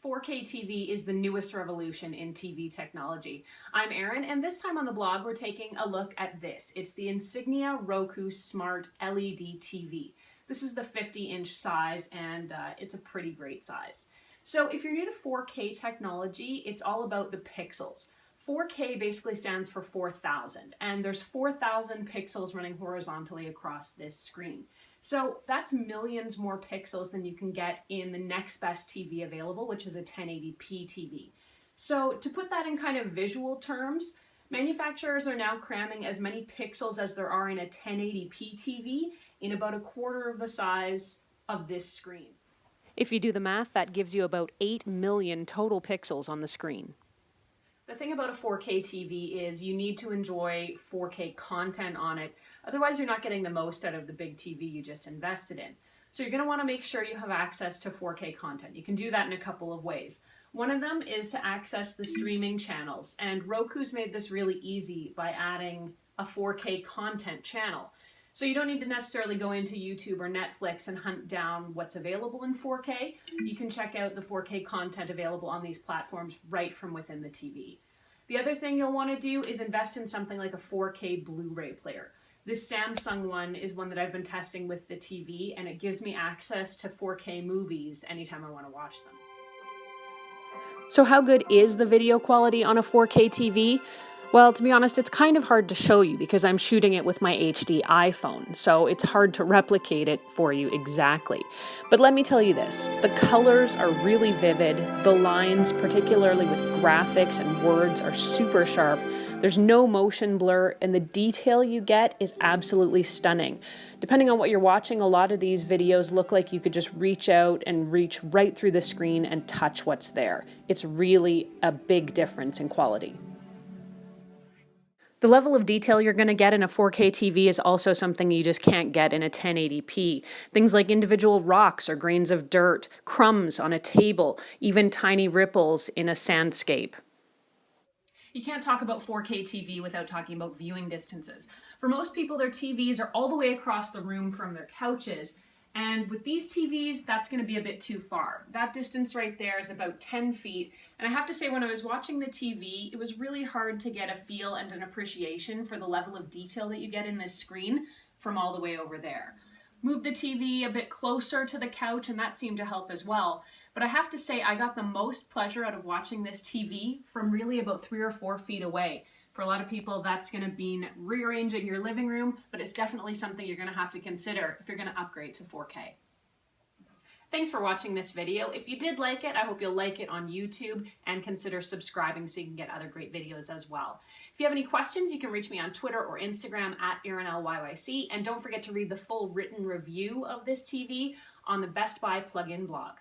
4K TV is the newest revolution in TV technology. I'm Erin, and this time on the blog we're taking a look at this. It's the Insignia Roku Smart LED TV. This is the 50-inch size, and it's a pretty great size. So if you're new to 4K technology, it's all about the pixels. 4K basically stands for 4,000, and there's 4,000 pixels running horizontally across this screen. So that's millions more pixels than you can get in the next best TV available, which is a 1080p TV. So to put that in kind of visual terms, manufacturers are now cramming as many pixels as there are in a 1080p TV in about a quarter of the size of this screen. If you do the math, that gives you about 8 million total pixels on the screen. The thing about a 4K TV is you need to enjoy 4K content on it, otherwise you're not getting the most out of the big TV you just invested in. So you're going to want to make sure you have access to 4K content. You can do that in a couple of ways. One of them is to access the streaming channels, and Roku's made this really easy by adding a 4K content channel. So you don't need to necessarily go into YouTube or Netflix and hunt down what's available in 4K. You can check out the 4K content available on these platforms right from within the TV. The other thing you'll want to do is invest in something like a 4K Blu-ray player. This Samsung one is one that I've been testing with the TV, and it gives me access to 4K movies anytime I want to watch them. So how good is the video quality on a 4K TV? Well, to be honest, it's kind of hard to show you because I'm shooting it with my HD iPhone, so it's hard to replicate it for you exactly. But let me tell you this, the colors are really vivid, the lines, particularly with graphics and words, are super sharp, there's no motion blur, and the detail you get is absolutely stunning. Depending on what you're watching, a lot of these videos look like you could just reach out and reach right through the screen and touch what's there. It's really a big difference in quality. The level of detail you're going to get in a 4K TV is also something you just can't get in a 1080p. Things like individual rocks or grains of dirt, crumbs on a table, even tiny ripples in a sandscape. You can't talk about 4K TV without talking about viewing distances. For most people, their TVs are all the way across the room from their couches. And with these TVs, that's going to be a bit too far. That distance right there is about 10 feet. And I have to say, when I was watching the TV, it was really hard to get a feel and an appreciation for the level of detail that you get in this screen from all the way over there. Moved the TV a bit closer to the couch, and that seemed to help as well. But I have to say, I got the most pleasure out of watching this TV from really about 3 or 4 feet away. For a lot of people, that's going to mean rearranging your living room, but it's definitely something you're going to have to consider if you're going to upgrade to 4K. Thanks for watching this video. If you did like it, I hope you'll like it on YouTube and consider subscribing so you can get other great videos as well. If you have any questions, you can reach me on Twitter or Instagram at ErinLYYC, and don't forget to read the full written review of this TV on the Best Buy plug-in blog.